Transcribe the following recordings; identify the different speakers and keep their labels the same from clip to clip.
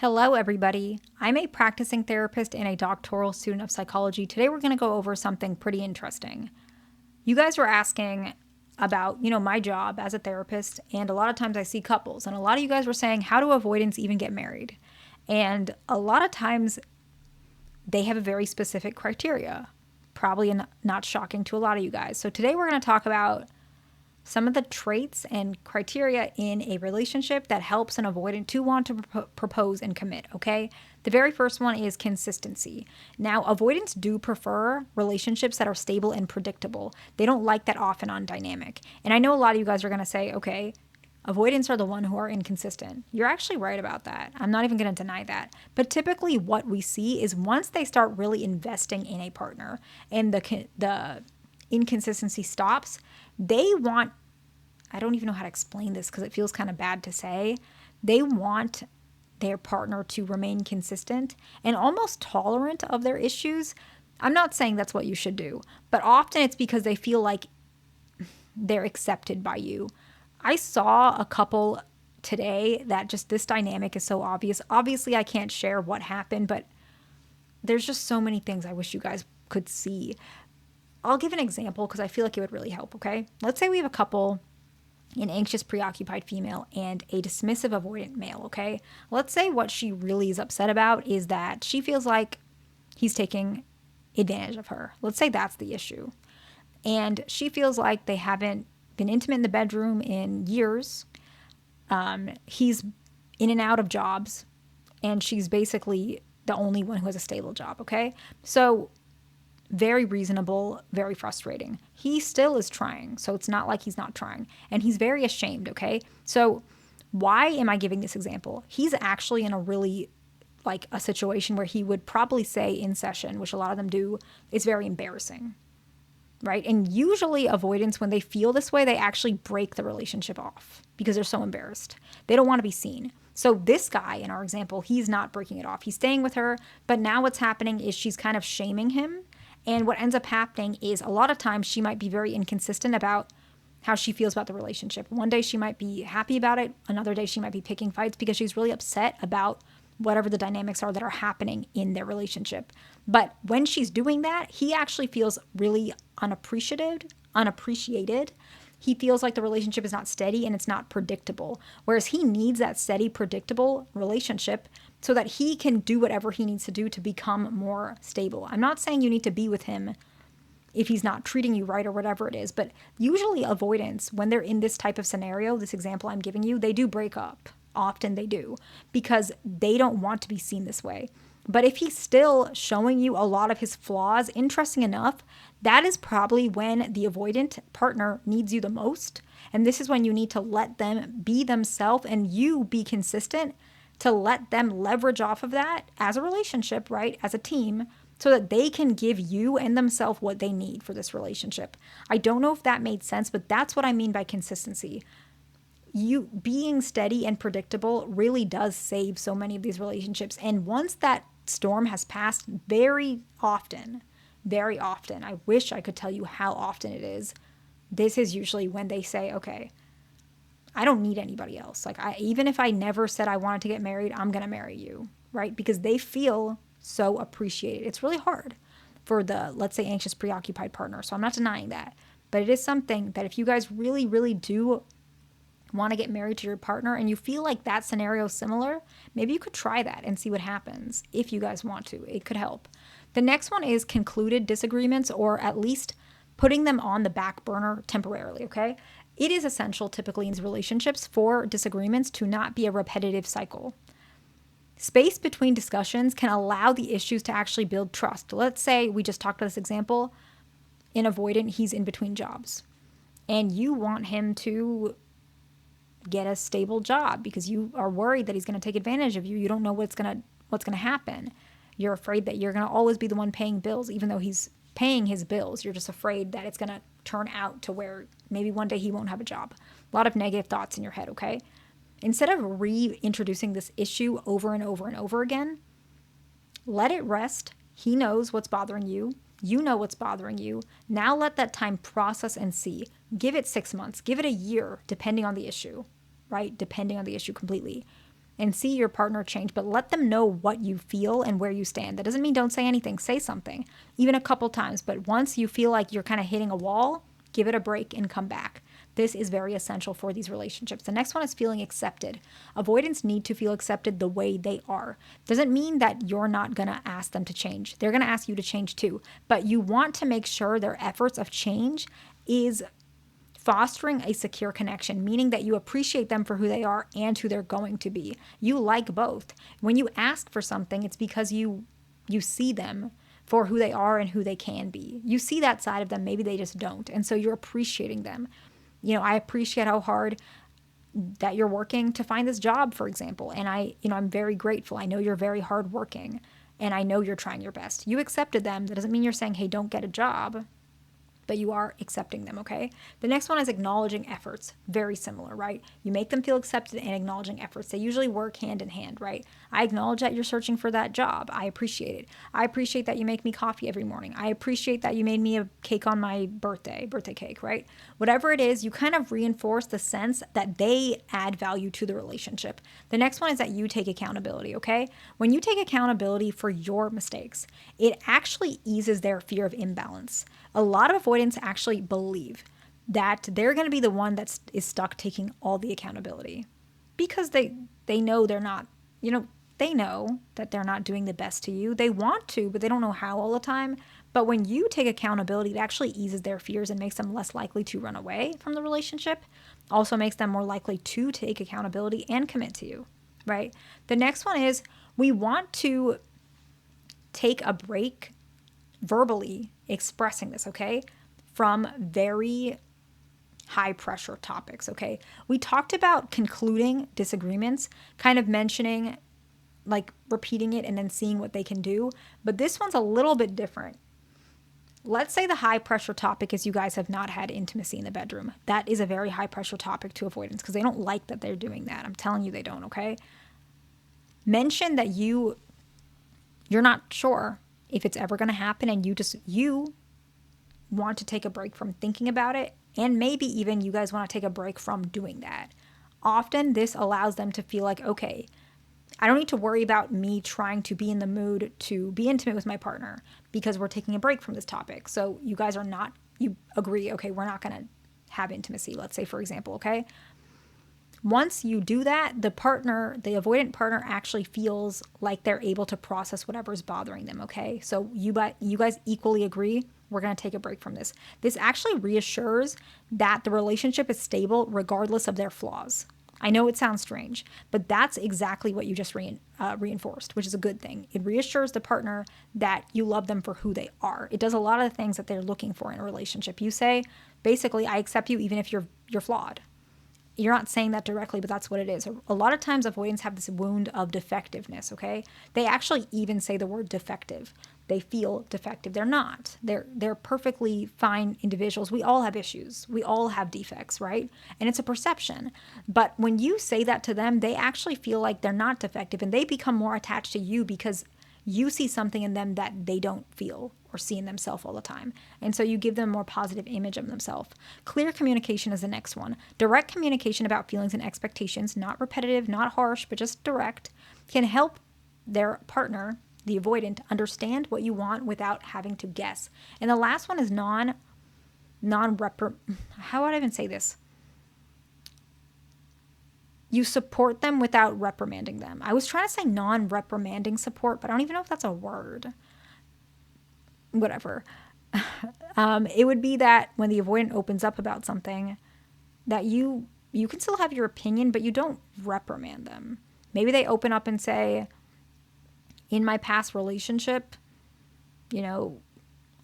Speaker 1: Hello, everybody. I'm a practicing therapist and a doctoral student of psychology. Today, we're going to go over something pretty interesting. You guys were asking about, my job as a therapist, and a lot of times I see couples, and a lot of you guys were saying, how do avoidants even get married? And a lot of times they have a very specific criteria, probably not shocking to a lot of you guys. So today, we're going to talk about some of the traits and criteria in a relationship that helps an avoidant to want to propose and commit, okay? The very first one is consistency. Now, avoidants do prefer relationships that are stable and predictable. They don't like that off and on dynamic. And I know a lot of you guys are going to say, okay, avoidants are the one who are inconsistent. You're actually right about that. I'm not even going to deny that. But typically what we see is once they start really investing in a partner and the inconsistency stops, they want, I don't even know how to explain this because it feels kind of bad to say, they want their partner to remain consistent and almost tolerant of their issues. I'm not saying that's what you should do, but often it's because they feel like they're accepted by you. I saw a couple today that just this dynamic is so obvious. Obviously, I can't share what happened, but there's just so many things I wish you guys could see. I'll give an example because I feel like it would really help, okay? Let's say we have a couple, an anxious, preoccupied female and a dismissive, avoidant male, okay? Let's say what she really is upset about is that she feels like he's taking advantage of her. Let's say that's the issue. And she feels like they haven't been intimate in the bedroom in years. He's in and out of jobs, and she's basically the only one who has a stable job, okay? So very reasonable, very frustrating. He still is trying, so it's not like he's not trying. And he's very ashamed, okay? So why am I giving this example? He's actually in a really, like a situation where he would probably say in session, which a lot of them do, it's very embarrassing, right? And usually avoidants, when they feel this way, they actually break the relationship off because they're so embarrassed. They don't want to be seen. So this guy, in our example, he's not breaking it off. He's staying with her, but now what's happening is she's kind of shaming him. And what ends up happening is a lot of times she might be very inconsistent about how she feels about the relationship. One day she might be happy about it. Another day she might be picking fights because she's really upset about whatever the dynamics are that are happening in their relationship. But when she's doing that, he actually feels really unappreciated. He feels like the relationship is not steady and it's not predictable. Whereas he needs that steady, predictable relationship so that he can do whatever he needs to do to become more stable. I'm not saying you need to be with him if he's not treating you right or whatever it is, but usually avoidants, when they're in this type of scenario, this example I'm giving you, they do break up. Often they do because they don't want to be seen this way. But if he's still showing you a lot of his flaws, interesting enough, that is probably when the avoidant partner needs you the most. And this is when you need to let them be themselves and you be consistent to let them leverage off of that as a relationship, right? As a team, so that they can give you and themselves what they need for this relationship. I don't know if that made sense, but that's what I mean by consistency. You being steady and predictable really does save so many of these relationships. And once that storm has passed, very often, I wish I could tell you how often it is. This is usually when they say, okay, I don't need anybody else. Like even if I never said I wanted to get married, I'm going to marry you, right? Because they feel so appreciated. It's really hard for the, let's say, anxious, preoccupied partner. So I'm not denying that. But it is something that if you guys really, really do want to get married to your partner and you feel like that scenario is similar, maybe you could try that and see what happens if you guys want to. It could help. The next one is concluded disagreements, or at least putting them on the back burner temporarily, okay? It is essential typically in relationships for disagreements to not be a repetitive cycle. Space between discussions can allow the issues to actually build trust. Let's say we just talked about this example. In avoidant, he's in between jobs and you want him to get a stable job because you are worried that he's going to take advantage of you. You don't know what's going to happen. You're afraid that you're going to always be the one paying bills, even though he's paying his bills. You're just afraid that it's going to turn out to where maybe one day he won't have a job. A lot of negative thoughts in your head, okay? Instead of reintroducing this issue over and over and over again, let it rest. He knows what's bothering you. You know what's bothering you. Now let that time process and see. Give it 6 months. Give it a year, depending on the issue, right? Depending on the issue completely. and see your partner change, but let them know what you feel and where you stand. That doesn't mean don't say anything. Say something, even a couple times. But once you feel like you're kind of hitting a wall, give it a break and come back. This is very essential for these relationships. The next one is feeling accepted. Avoidants need to feel accepted the way they are. Doesn't mean that you're not going to ask them to change. They're going to ask you to change too. But you want to make sure their efforts of change is fostering a secure connection, meaning that you appreciate them for who they are and who they're going to be. You like both. When you ask for something, it's because you see them for who they are and who they can be. You see that side of them, maybe they just don't. And so you're appreciating them. I appreciate how hard that you're working to find this job, for example. And I'm very grateful. I know you're very hardworking and I know you're trying your best. You accepted them. That doesn't mean you're saying, hey, don't get a job, but you are accepting them, okay? The next one is acknowledging efforts. Very similar, right? You make them feel accepted and acknowledging efforts. They usually work hand in hand, right? I acknowledge that you're searching for that job. I appreciate it. I appreciate that you make me coffee every morning. I appreciate that you made me a cake on my birthday cake, right? Whatever it is, you kind of reinforce the sense that they add value to the relationship. The next one is that you take accountability, okay? When you take accountability for your mistakes, it actually eases their fear of imbalance. A lot of avoidants actually believe that they're going to be the one that is stuck taking all the accountability because they know they're not, they know that they're not doing the best to you. They want to, but they don't know how all the time. But when you take accountability, it actually eases their fears and makes them less likely to run away from the relationship. Also makes them more likely to take accountability and commit to you, right? The next one is we want to take a break verbally expressing this, okay, from very high pressure topics, okay? We talked about concluding disagreements, kind of mentioning, like repeating it and then seeing what they can do, but this one's a little bit different. Let's say the high pressure topic is you guys have not had intimacy in the bedroom. That is a very high pressure topic to avoidance because they don't like that they're doing that. I'm telling you they don't, okay? Mention that you're not sure if it's ever going to happen and you want to take a break from thinking about it, and maybe even you guys want to take a break from doing that. Often this allows them to feel like, okay, I don't need to worry about me trying to be in the mood to be intimate with my partner because we're taking a break from this topic. So you guys you agree, okay, we're not going to have intimacy, let's say, for example, okay? Once you do that, the avoidant partner actually feels like they're able to process whatever's bothering them, okay? So you guys equally agree, we're going to take a break from this. This actually reassures that the relationship is stable regardless of their flaws. I know it sounds strange, but that's exactly what you just reinforced, which is a good thing. It reassures the partner that you love them for who they are. It does a lot of the things that they're looking for in a relationship. You say, basically, I accept you even if you're flawed. You're not saying that directly, but that's what it is. A lot of times avoidants have this wound of defectiveness, okay? They actually even say the word defective. They feel defective. They're not. They're perfectly fine individuals. We all have issues. We all have defects, right? And it's a perception. But when you say that to them, they actually feel like they're not defective and they become more attached to you because you see something in them that they don't feel or see in themselves all the time. And so you give them a more positive image of themselves. Clear communication is the next one. Direct communication about feelings and expectations, not repetitive, not harsh, but just direct, can help their partner, the avoidant, understand what you want without having to guess. And the last one is how would I even say this? You support them without reprimanding them. I was trying to say non-reprimanding support, but I don't even know if that's a word. Whatever. It would be that when the avoidant opens up about something, that you can still have your opinion, but you don't reprimand them. Maybe they open up and say, in my past relationship,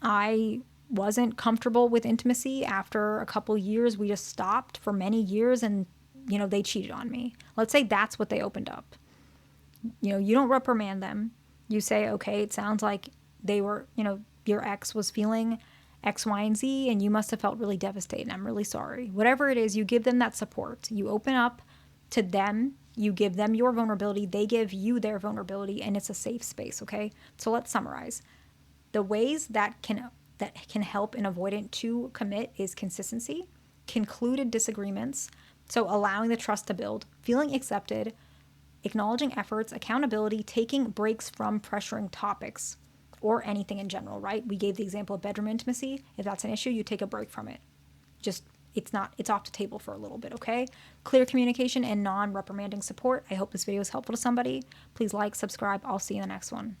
Speaker 1: I wasn't comfortable with intimacy. After a couple years, we just stopped for many years and they cheated on me. Let's say that's what they opened up. You don't reprimand them. You say, okay, it sounds like they were, your ex was feeling X, Y, and Z, and you must have felt really devastated. I'm really sorry. Whatever it is, you give them that support. You open up to them. You give them your vulnerability. They give you their vulnerability, and it's a safe space, okay? So let's summarize. The ways that can help an avoidant to commit is consistency, concluded disagreements, so allowing the trust to build, feeling accepted, acknowledging efforts, accountability, taking breaks from pressuring topics or anything in general, right? We gave the example of bedroom intimacy. If that's an issue, you take a break from it. Just it's off the table for a little bit, okay? Clear communication and non-reprimanding support. I hope this video is helpful to somebody. Please like, subscribe. I'll see you in the next one.